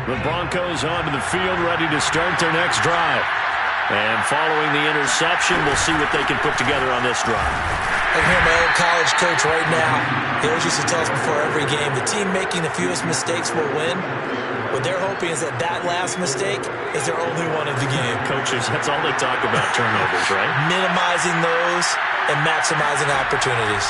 The Broncos onto the field, ready to start their next drive. And following the interception, we'll see what they can put together on this drive. I can hear my old college coach right now. He always used to tell us before every game, the team making the fewest mistakes will win. What they're hoping is that that last mistake is their only one of the game. Coaches, that's all they talk about, turnovers, right? Minimizing those and maximizing opportunities.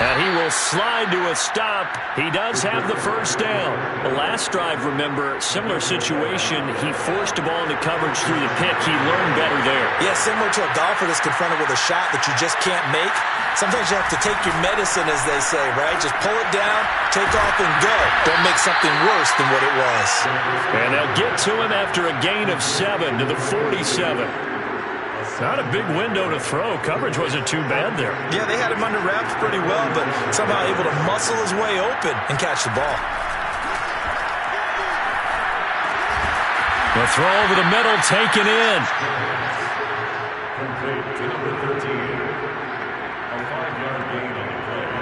And he will slide to a stop. He does have the first down. The last drive, remember, similar situation. He forced a ball into coverage through the pick. He learned better there. Yeah, similar to a golfer that's confronted with a shot that you just can't make. Sometimes you have to take your medicine, as they say, right? Just pull it down, take off, and go. Don't make something worse than what it was. And they'll get to him after a gain of 7 to the 47. Not a big window to throw. Coverage wasn't too bad there. Yeah, they had him under wraps pretty well, but somehow able to muscle his way open and catch the ball. The throw over the middle, taken in.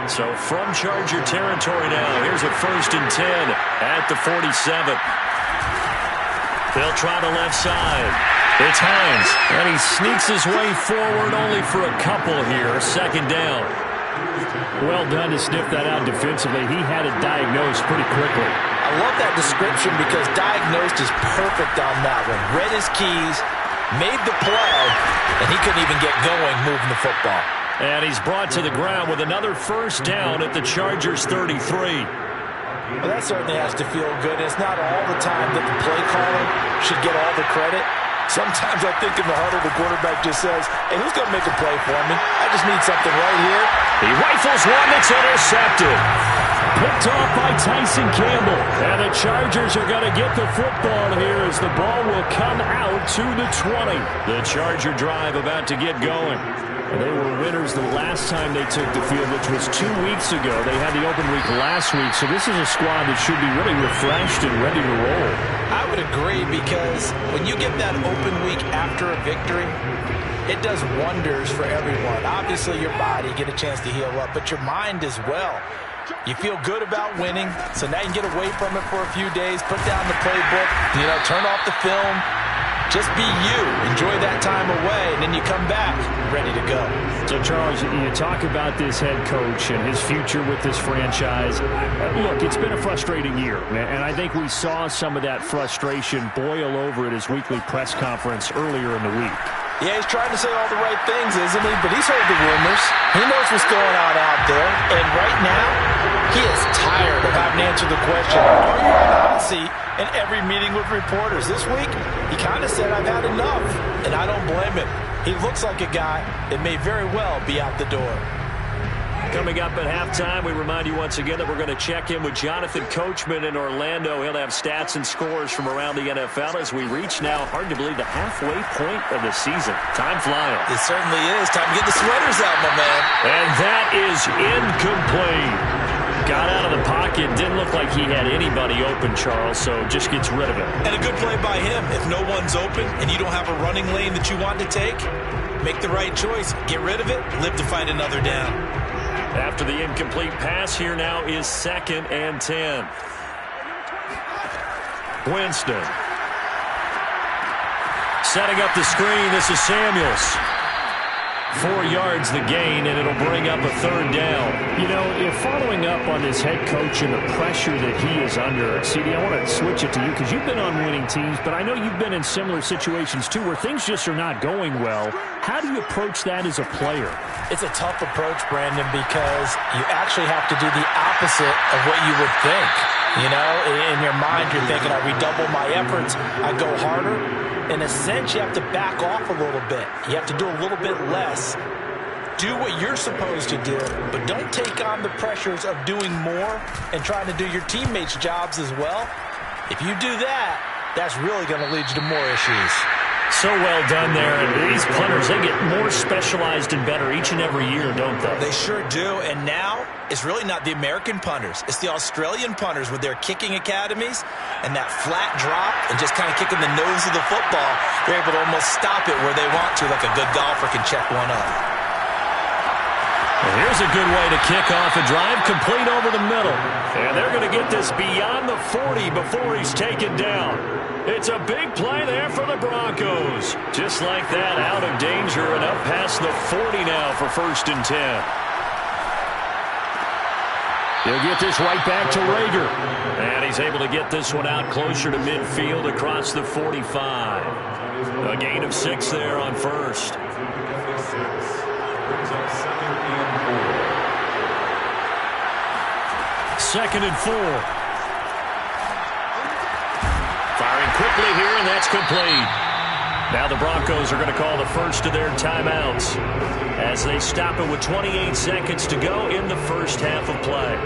So from Charger territory now, here's a 1st and 10 at the 47. They'll try the left side. It's Hines, and he sneaks his way forward only for a couple here. 2nd down. Well done to sniff that out defensively. He had it diagnosed pretty quickly. I love that description because diagnosed is perfect on that one. Read his keys, made the play, and he couldn't even get going moving the football. And he's brought to the ground with another 1st down at the Chargers' 33. Well, that certainly has to feel good. It's not all the time that the play caller should get all the credit. Sometimes I think in the huddle, the quarterback just says, hey, who's going to make a play for me? I just need something right here. He rifles one that's intercepted. Picked off by Tyson Campbell. And the Chargers are going to get the football here as the ball will come out to the 20. The Charger drive about to get going. They were winners the last time they took the field, which was 2 weeks ago. They had the open week last week, so this is a squad that should be really refreshed and ready to roll. I would agree because when you get that open week after a victory, it does wonders for everyone. Obviously, your body, get a chance to heal up, but your mind as well. You feel good about winning, so now you can get away from it for a few days, put down the playbook, turn off the film. Just be you. Enjoy that time away, and then you come back ready to go. So, Charles, you talk about this head coach and his future with this franchise. Look, it's been a frustrating year, and I think we saw some of that frustration boil over at his weekly press conference earlier in the week. Yeah, he's trying to say all the right things, isn't he? But he's heard the rumors. He knows what's going on out there. And right now, he is tired of having to answer the question, are you on the hot seat in every meeting with reporters? This week, he kind of said, I've had enough. And I don't blame him. He looks like a guy that may very well be out the door. Coming up at halftime, we remind you once again that we're going to check in with Jonathan Coachman in Orlando. He'll have stats and scores from around the NFL as we reach now, hard to believe, the halfway point of the season. Time flying. It certainly is. Time to get the sweaters out, my man. And that is incomplete. Got out of the pocket. Didn't look like he had anybody open, Charles, so just gets rid of it. And a good play by him. If no one's open and you don't have a running lane that you want to take, make the right choice. Get rid of it. Live to find another down. After the incomplete pass, here now is 2nd and 10. Winston. Setting up the screen. This is Samuels. 4 yards the gain, and it'll bring up a 3rd down. If following up on this head coach and the pressure that he is under, CD, I want to switch it to you because you've been on winning teams, but I know you've been in similar situations too where things just are not going well. How do you approach that as a player? It's a tough approach, Brandon, because you actually have to do the opposite of what you would think. In your mind, you're thinking, I redouble my efforts, I go harder. In a sense, you have to back off a little bit. You have to do a little bit less. Do what you're supposed to do, but don't take on the pressures of doing more and trying to do your teammates' jobs as well. If you do that, that's really going to lead you to more issues. So well done there. And these punters, they get more specialized and better each and every year, don't they? They sure do. And now, it's really not the American punters. It's the Australian punters with their kicking academies and that flat drop and just kind of kicking the nose of the football. They're able to almost stop it where they want to, like a good golfer can check one up. And here's is a good way to kick off a drive, complete over the middle. And they're going to get this beyond the 40 before he's taken down. It's a big play there for the Broncos. Just like that, out of danger and up past the 40 now for 1st and 10. He'll get this right back to Rager. And he's able to get this one out closer to midfield across the 45. A gain of 6 there on 1st. Second and 4. Firing quickly here, and that's complete. Now the Broncos are going to call the first of their timeouts as they stop it with 28 seconds to go in the first half of play.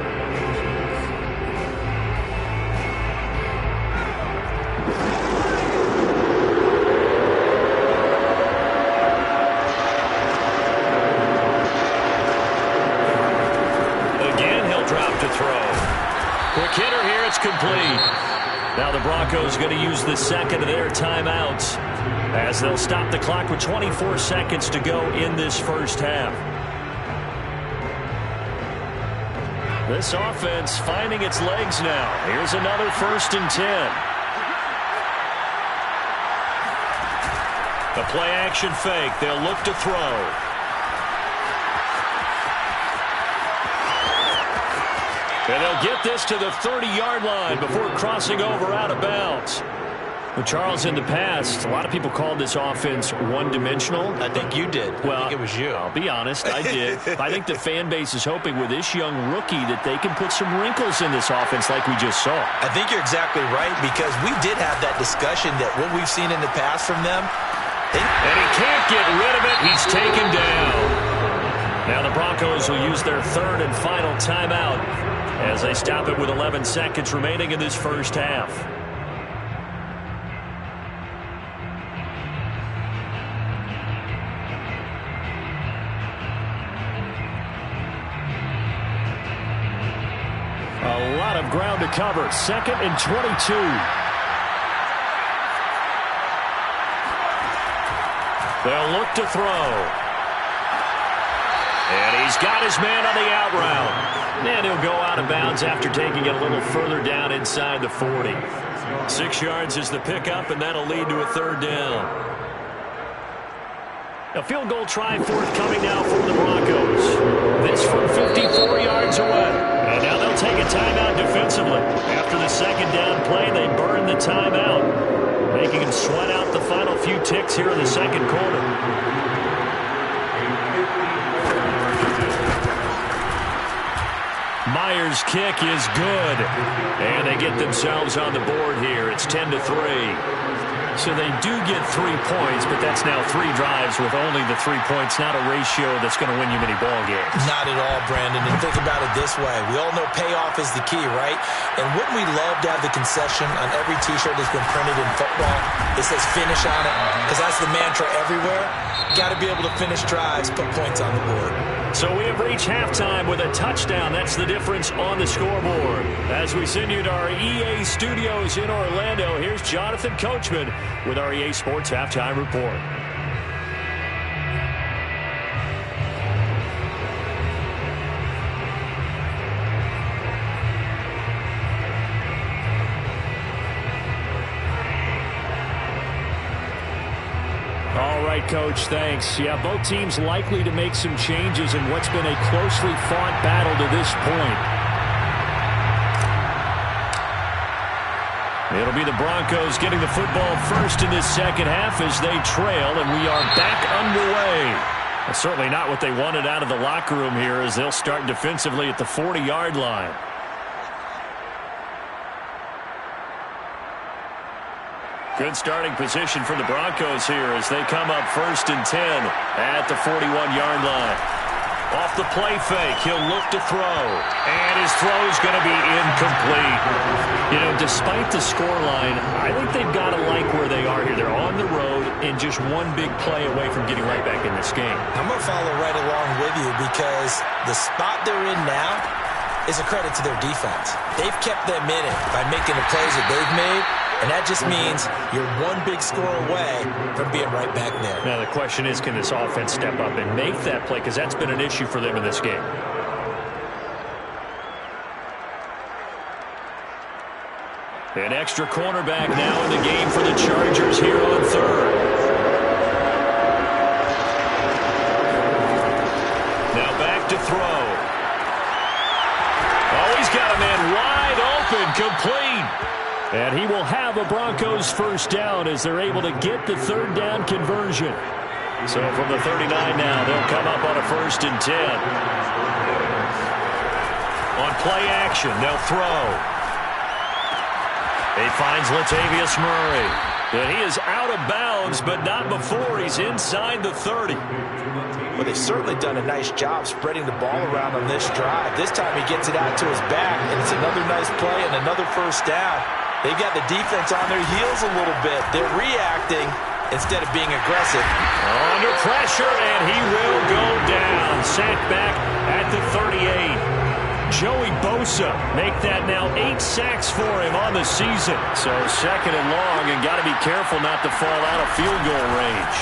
Again, he'll drop to throw. Quick hitter here, it's complete. Now the Broncos going to use the second of their timeouts as they'll stop the clock with 24 seconds to go in this first half. This offense finding its legs now. Here's another 1st and 10. The play action fake. They'll look to throw. And they'll get this to the 30-yard line before crossing over out of bounds. Well, Charles, in the past, a lot of people called this offense one-dimensional. I think you did. Well, I think it was you. I'll be honest, I did. I think the fan base is hoping with this young rookie that they can put some wrinkles in this offense like we just saw. I think you're exactly right, because we did have that discussion that what we've seen in the past from them. And he can't get rid of it. He's taken down. Now the Broncos will use their third and final timeout as they stop it with 11 seconds remaining in this first half. A lot of ground to cover. 2nd and 22. They'll look to throw. And he's got his man on the out route. And he'll go out of bounds after taking it a little further down inside the 40. 6 yards is the pickup, and that'll lead to a 3rd down. A field goal try forthcoming now for the Broncos. This from 54 yards away. And now they'll take a timeout defensively. After the 2nd down play, they burn the timeout, making them sweat out the final few ticks here in the 2nd quarter. Myers' kick is good. And they get themselves on the board here. It's 10-3. So they do get 3 points, but that's now 3 drives with only the 3 points, not a ratio that's going to win you many ball games. Not at all, Brandon. And think about it this way. We all know payoff is the key, right? And wouldn't we love to have the concession on every T-shirt that's been printed in football? It says finish on it, because that's the mantra everywhere. Got to be able to finish drives, put points on the board. So we have reached halftime with a touchdown. That's the difference on the scoreboard. As we send you to our EA studios in Orlando, here's Jonathan Coachman with our EA Sports Halftime Report. All right, Coach, thanks. Yeah, both teams likely to make some changes in what's been a closely fought battle to this point. It'll be the Broncos getting the football first in this second half as they trail, and we are back underway. Well, certainly not what they wanted out of the locker room here as they'll start defensively at the 40-yard line. Good starting position for the Broncos here as they come up 1st and 10 at the 41-yard line. Off the play fake, he'll look to throw. And his throw is going to be incomplete. You know, despite the scoreline, I think they've got to like where they are here. They're on the road and just one big play away from getting right back in this game. I'm going to follow right along with you because the spot they're in now is a credit to their defense. They've kept them in it by making the plays that they've made, And that just means you're one big score away from being right back there. Now the question is, can this offense step up and make that play? Because that's been an issue for them in this game. An extra cornerback now in the game for the Chargers here on third. Now back to throw. Oh, he's got a man wide open, complete. And he will have a Broncos first down as they're able to get the third down conversion. So from the 39 now, they'll come up on a 1st and 10. On play action, they'll throw. He finds Latavius Murray. And he is out of bounds, but not before he's inside the 30. Well, they've certainly done a nice job spreading the ball around on this drive. This time he gets it out to his back, and it's another nice play and another first down. They've got the defense on their heels a little bit. They're reacting instead of being aggressive. Under pressure, and he will go down. Sacked back at the 38. Joey Bosa make that now 8 sacks for him on the season. So 2nd and long, and got to be careful not to fall out of field goal range.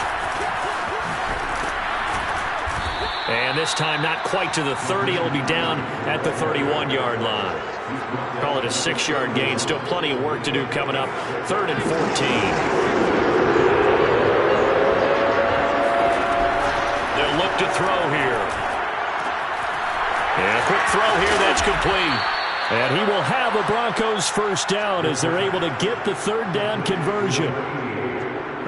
And this time not quite to the 30. It'll be down at the 31-yard line. Call it a 6-yard gain. Still plenty of work to do coming up. 3rd and 14. They'll look to throw here. And a quick throw here that's complete. And he will have a Broncos first down as they're able to get the third down conversion.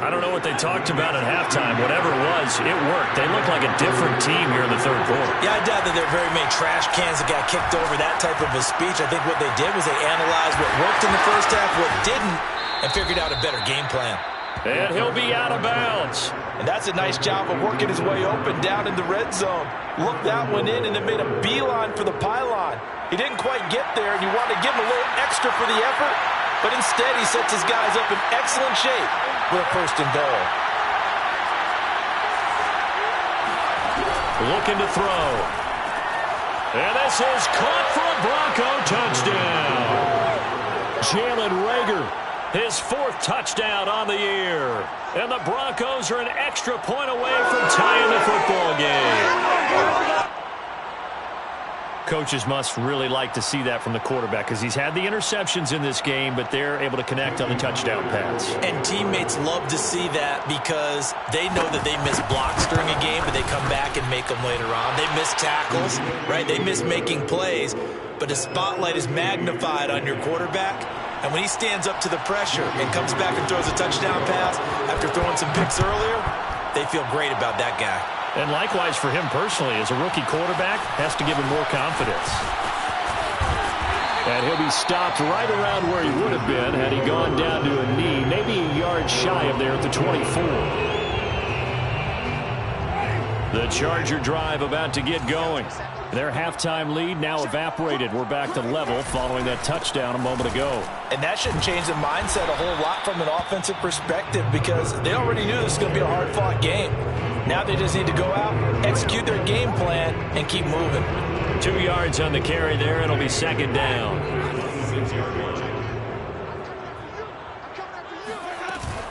I don't know what they talked about at halftime. Whatever it was, it worked. They look like a different team here in the third quarter. Yeah, I doubt that there are very many trash cans that got kicked over, that type of a speech. I think what they did was they analyzed what worked in the first half, what didn't, and figured out a better game plan. And he'll be out of bounds. And that's a nice job of working his way open down in the red zone. Looked that one in and then made a beeline for the pylon. He didn't quite get there, and you wanted to give him a little extra for the effort, but instead he sets his guys up in excellent shape for a 1st and goal. Looking to throw. And this is caught for a Bronco touchdown. Jalen Reagor, his 4th touchdown on the year. And the Broncos are an extra point away from tying the football game. Coaches must really like to see that from the quarterback because he's had the interceptions in this game, but they're able to connect on the touchdown pass. And teammates love to see that because they know that they miss blocks during a game, but they come back and make them later on. They miss tackles, right? They miss making plays, but the spotlight is magnified on your quarterback. And when he stands up to the pressure and comes back and throws a touchdown pass after throwing some picks earlier, they feel great about that guy. And likewise for him personally, as a rookie quarterback, has to give him more confidence. And he'll be stopped right around where he would have been had he gone down to a knee, maybe a yard shy of there at the 24. The Charger drive about to get going. Their halftime lead now evaporated. We're back to level following that touchdown a moment ago. And that shouldn't change the mindset a whole lot from an offensive perspective because they already knew this was going to be a hard-fought game. Now they just need to go out, execute their game plan, and keep moving. 2 yards on the carry there. It'll be 2nd down.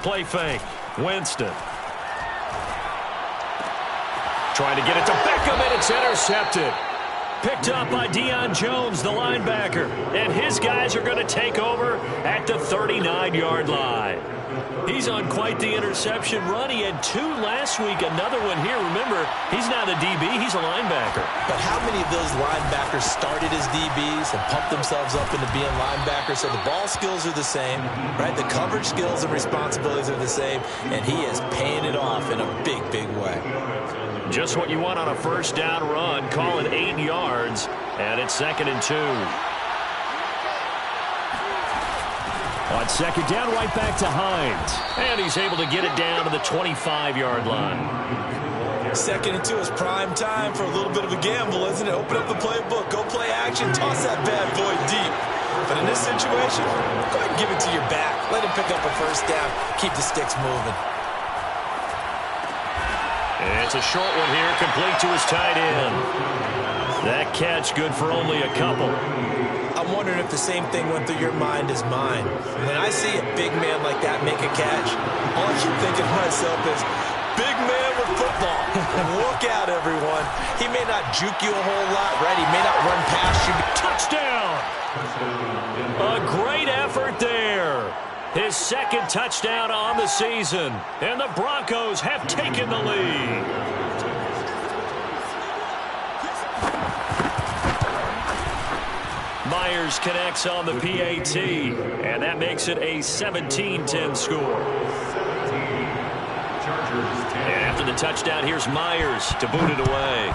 Play fake. Winston. Trying to get it to Beckham, and it's intercepted. Picked up by Deion Jones, the linebacker. And his guys are going to take over at the 39-yard line. He's on quite the interception run. He had 2 last week, another one here. Remember, he's not a DB, he's a linebacker. But how many of those linebackers started as DBs and pumped themselves up into being linebackers? So the ball skills are the same, right? The coverage skills and responsibilities are the same, and he is paying it off in a big, big way. Just what you want on a first down run. Call it 8 yards, and it's 2nd and 2. On 2nd down, right back to Hines. And he's able to get it down to the 25-yard line. 2nd and 2 is prime time for a little bit of a gamble, isn't it? Open up the playbook, go play action, toss that bad boy deep. But in this situation, go ahead and give it to your back. Let him pick up a first down. Keep the sticks moving. And it's a short one here, complete to his tight end. That catch, good for only a couple. I'm wondering if the same thing went through your mind as mine. When I see a big man like that make a catch, all I keep thinking to myself is, big man with football. Look out, everyone. He may not juke you a whole lot, right? He may not run past you. Touchdown! A great effort there. His second touchdown on the season. And the Broncos have taken the lead. Myers connects on the PAT, and that makes it a 17-10 score. And after the touchdown, here's Myers to boot it away.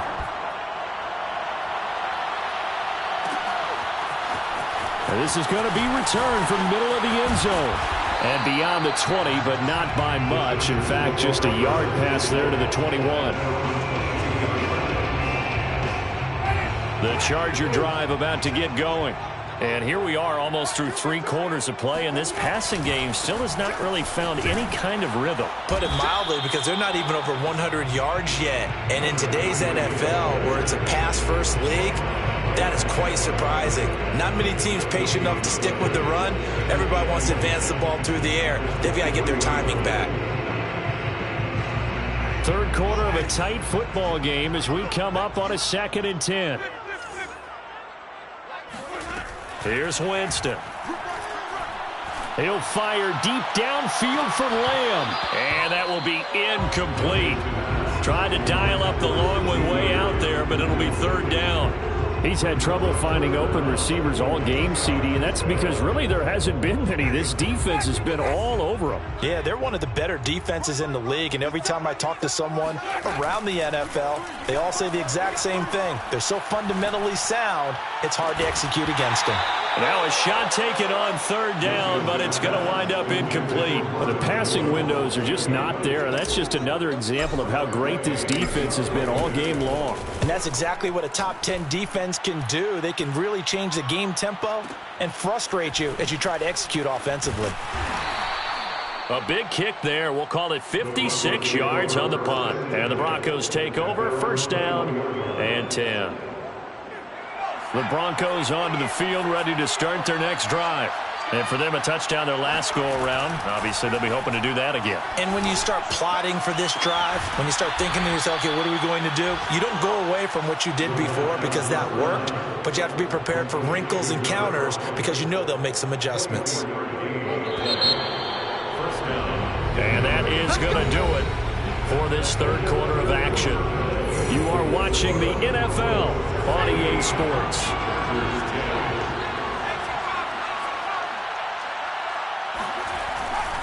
And this is going to be returned from the middle of the end zone. And beyond the 20, but not by much. In fact, just a yard pass there to the 21. The Charger drive about to get going. And here we are almost through 3 quarters of play, and this passing game still has not really found any kind of rhythm. Put it mildly, because they're not even over 100 yards yet. And in today's NFL, where it's a pass-first league, that is quite surprising. Not many teams patient enough to stick with the run. Everybody wants to advance the ball through the air. They've got to get their timing back. Third quarter of a tight football game as we come up on a 2nd and 10. Here's Winston. He'll fire deep downfield for Lamb. And that will be incomplete. Tried to dial up the long one way out there, but it'll be 3rd down. He's had trouble finding open receivers all game, CD, and that's because really there hasn't been many. This defense has been all over them. Yeah, they're one of the better defenses in the league, and every time I talk to someone around the NFL, they all say the exact same thing. They're so fundamentally sound, it's hard to execute against them. Now a shot taken on 3rd down, but it's going to wind up incomplete. Well, the passing windows are just not there, and that's just another example of how great this defense has been all game long. And that's exactly what a top 10 defense can do. They can really change the game tempo and frustrate you as you try to execute offensively. A big kick there. We'll call it 56 yards on the punt. And the Broncos take over. 1st down and 10. The Broncos onto the field, ready to start their next drive. And for them, a touchdown their last go-around. Obviously, they'll be hoping to do that again. And when you start plotting for this drive, when you start thinking to yourself, okay, what are we going to do? You don't go away from what you did before because that worked, but you have to be prepared for wrinkles and counters because you know they'll make some adjustments. And that is going to do it for this 3rd quarter of action. You are watching the NFL on EA Sports.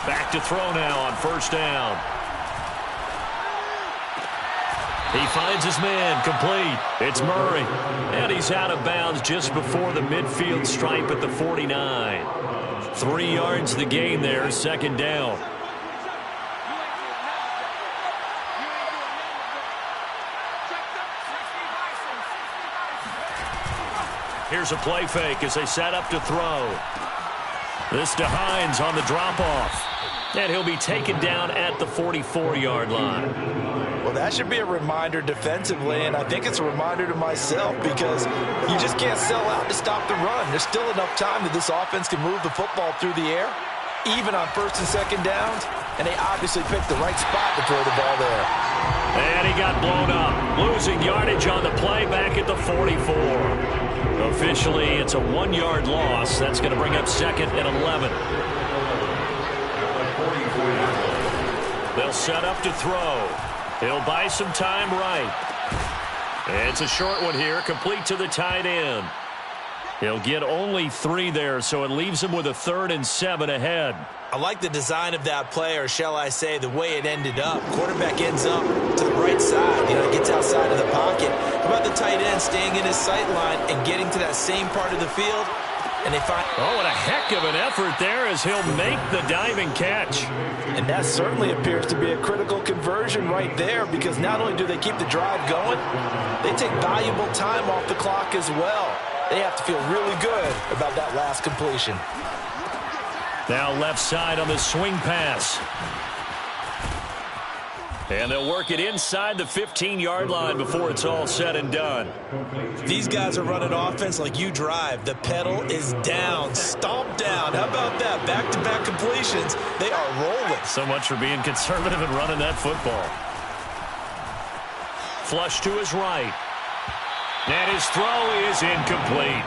Back to throw now on 1st down. He finds his man, complete. It's Murray. And he's out of bounds just before the midfield stripe at the 49. 3 yards the gain there, 2nd down. Here's a play fake as they set up to throw. This to Hines on the drop-off. And he'll be taken down at the 44-yard line. Well, that should be a reminder defensively, and I think it's a reminder to myself because you just can't sell out to stop the run. There's still enough time that this offense can move the football through the air, even on 1st and 2nd downs, and they obviously picked the right spot to throw the ball there. And he got blown up, losing yardage on the play back at the 44. Officially, it's a 1-yard loss. That's going to bring up 2nd and 11. They'll set up to throw. He'll buy some time right. It's a short one here, complete to the tight end. He'll get only 3 there, so it leaves him with a 3rd and 7 ahead. I like the design of that play, or shall I say the way it ended up. Quarterback ends up to the right side, gets outside of the pocket. How about the tight end staying in his sight line and getting to that same part of the field? And they find... Oh, what a heck of an effort there as he'll make the diving catch. And that certainly appears to be a critical conversion right there because not only do they keep the drive going, they take valuable time off the clock as well. They have to feel really good about that last completion. Now left side on the swing pass. And they'll work it inside the 15-yard line before it's all said and done. These guys are running offense like you drive. The pedal is down, stomped down. How about that? Back-to-back completions. They are rolling. So much for being conservative and running that football. Flush to his right. And his throw is incomplete.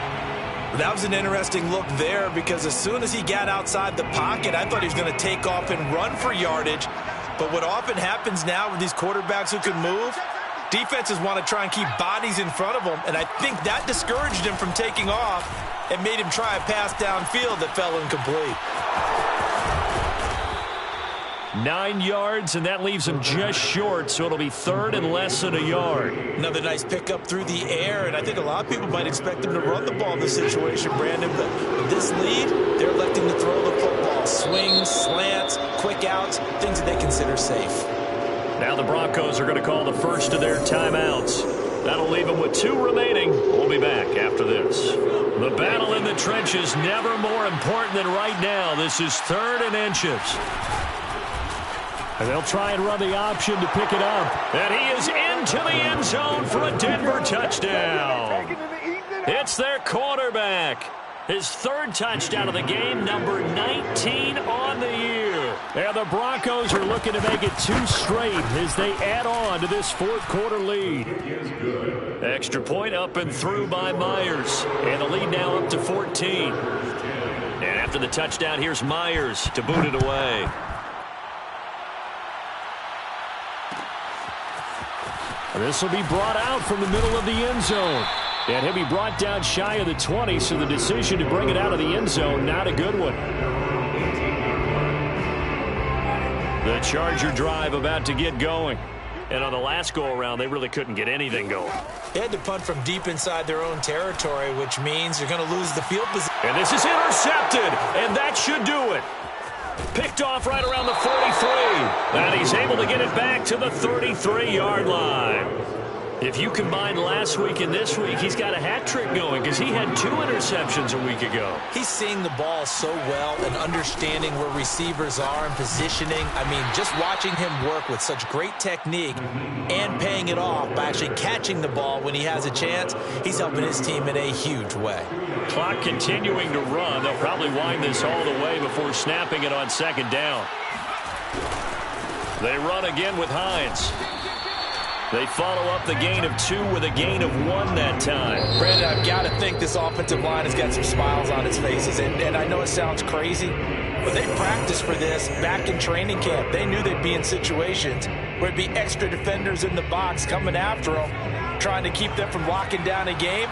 That was an interesting look there because as soon as he got outside the pocket, I thought he was going to take off and run for yardage. But what often happens now with these quarterbacks who can move, defenses want to try and keep bodies in front of them, and I think that discouraged him from taking off and made him try a pass downfield that fell incomplete. 9 yards, and that leaves him just short, so it'll be third and less than a yard. Another nice pickup through the air, and I think a lot of people might expect him to run the ball in this situation, Brandon, but with this lead, they're electing to throw the football. Swings, slants, quick outs, things that they consider safe. Now the Broncos are going to call the first of their timeouts. That'll leave them with 2 remaining. We'll be back after this. The battle in the trenches never more important than right now. This is 3rd and inches. And they'll try and run the option to pick it up. And he is into the end zone for a Denver touchdown. It's their quarterback. His 3rd touchdown of the game, number 19 on the year. And the Broncos are looking to make it 2 straight as they add on to this 4th quarter lead. Extra point up and through by Myers. And the lead now up to 14. And after the touchdown, here's Myers to boot it away. This will be brought out from the middle of the end zone. And he'll be brought down shy of the 20, so the decision to bring it out of the end zone, not a good one. The Charger drive about to get going. And on the last go-around, they really couldn't get anything going. They had to punt from deep inside their own territory, which means they're going to lose the field position. And this is intercepted, and that should do it. Picked off right around the 43. And he's able to get it back to the 33-yard line. If you combine last week and this week, he's got a hat trick going because he had 2 interceptions a week ago. He's seeing the ball so well and understanding where receivers are and positioning. I mean, just watching him work with such great technique and paying it off by actually catching the ball when he has a chance, he's helping his team in a huge way. Clock continuing to run. They'll probably wind this all the way before snapping it on 2nd down. They run again with Hines. They follow up the gain of 2 with a gain of 1 that time. Brandon, I've got to think this offensive line has got some smiles on its faces. And I know it sounds crazy, but they practiced for this back in training camp. They knew they'd be in situations where it'd be extra defenders in the box coming after them, trying to keep them from locking down a game.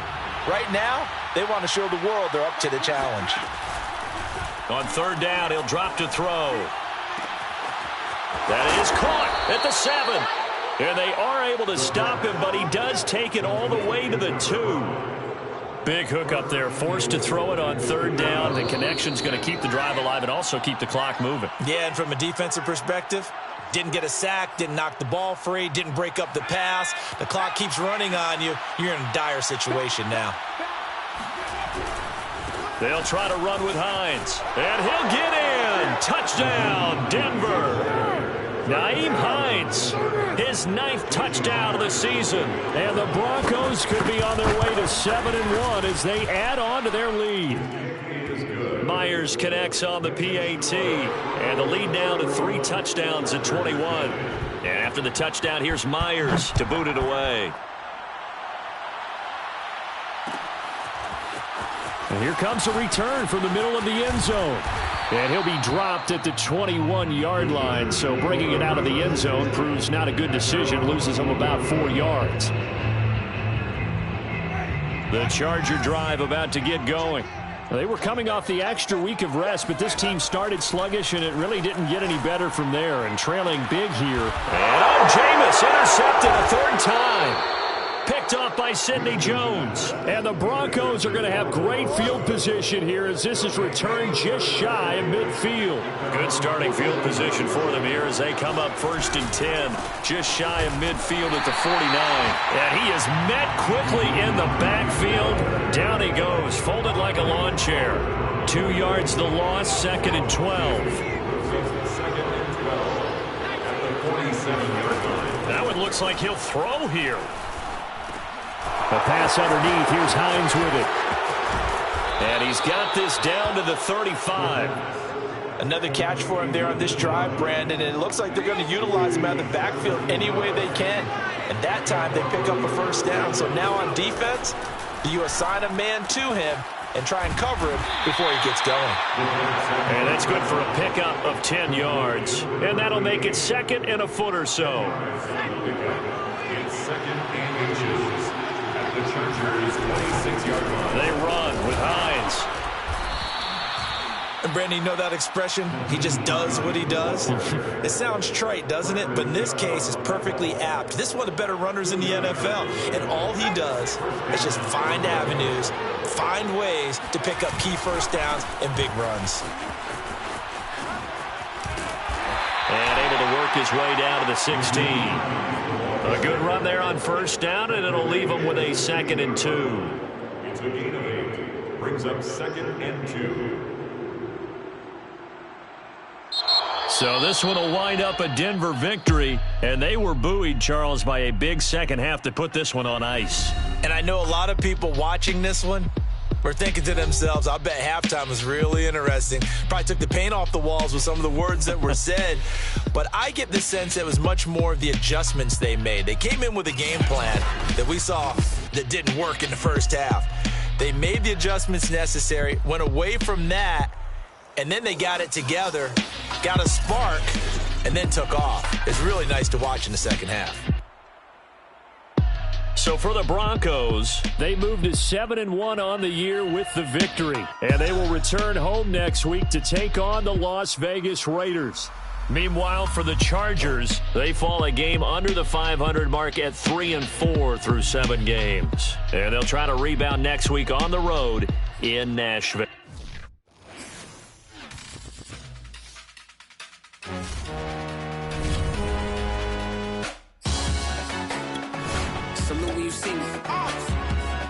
Right now, they want to show the world they're up to the challenge. On 3rd down, he'll drop to throw. That is caught at the 7. And they are able to stop him, but he does take it all the way to the 2. Big hook up there, forced to throw it on 3rd down. The connection's going to keep the drive alive and also keep the clock moving. Yeah, and from a defensive perspective, didn't get a sack, didn't knock the ball free, didn't break up the pass. The clock keeps running on you. You're in a dire situation now. They'll try to run with Hines. And he'll get in. Touchdown, Denver. Nyheim Hines, his 9th touchdown of the season. And the Broncos could be on their way to 7-1 as they add on to their lead. Myers connects on the PAT. And the lead now to 3 touchdowns at 21. And after the touchdown, here's Myers to boot it away. And here comes a return from the middle of the end zone. And he'll be dropped at the 21-yard line, so bringing it out of the end zone proves not a good decision, loses him about 4 yards. The Charger drive about to get going. They were coming off the extra week of rest, but this team started sluggish, and it really didn't get any better from there, and trailing big here. And Jameis intercepted a 3rd time. Picked off by Sidney Jones. And the Broncos are going to have great field position here as this is returned just shy of midfield. Good starting field position for them here as they come up 1st and 10, just shy of midfield at the 49. And he is met quickly in the backfield. Down he goes, folded like a lawn chair. 2 yards the loss, 2nd and 12. That one looks like he'll throw here. A pass underneath. Here's Hines with it. And he's got this down to the 35. Another catch for him there on this drive, Brandon, and it looks like they're going to utilize him out of the backfield any way they can. And that time they pick up a first down. So now on defense, do you assign a man to him and try and cover him before he gets going? And that's good for a pickup of 10 yards. And that'll make it 2nd and a foot or so. They run with Hines. And Brandon, you know that expression? He just does what he does. It sounds trite, doesn't it? But in this case, it's perfectly apt. This is one of the better runners in the NFL. And all he does is just find avenues, find ways to pick up key first downs and big runs. And able to work his way down to the 16. A good run there on first down, and it'll leave him with a 2nd and 2. It's a gain of 8. Brings up 2nd and 2. So this one will wind up a Denver victory, and they were buoyed, Charles, by a big second half to put this one on ice. And I know a lot of people watching this one were thinking to themselves, I bet halftime was really interesting. Probably took the paint off the walls with some of the words that were said. But I get the sense it was much more of the adjustments they made. They came in with a game plan that we saw that didn't work in the first half. They made the adjustments necessary, went away from that, and then they got it together, got a spark, and then took off. It's really nice to watch in the second half. So for the Broncos, they moved to 7-1 on the year with the victory. And they will return home next week to take on the Las Vegas Raiders. Meanwhile, for the Chargers, they fall a game under the 500 mark at 3-4 through 7 games. And they'll try to rebound next week on the road in Nashville. Salute when you see me.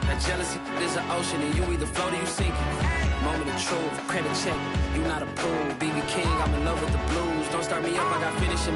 That jealousy is an ocean, and you either float or you sink. Moment of truth, credit check. You not approved. BB King, I'm in love with the blues. Don't start me up, I got finishing.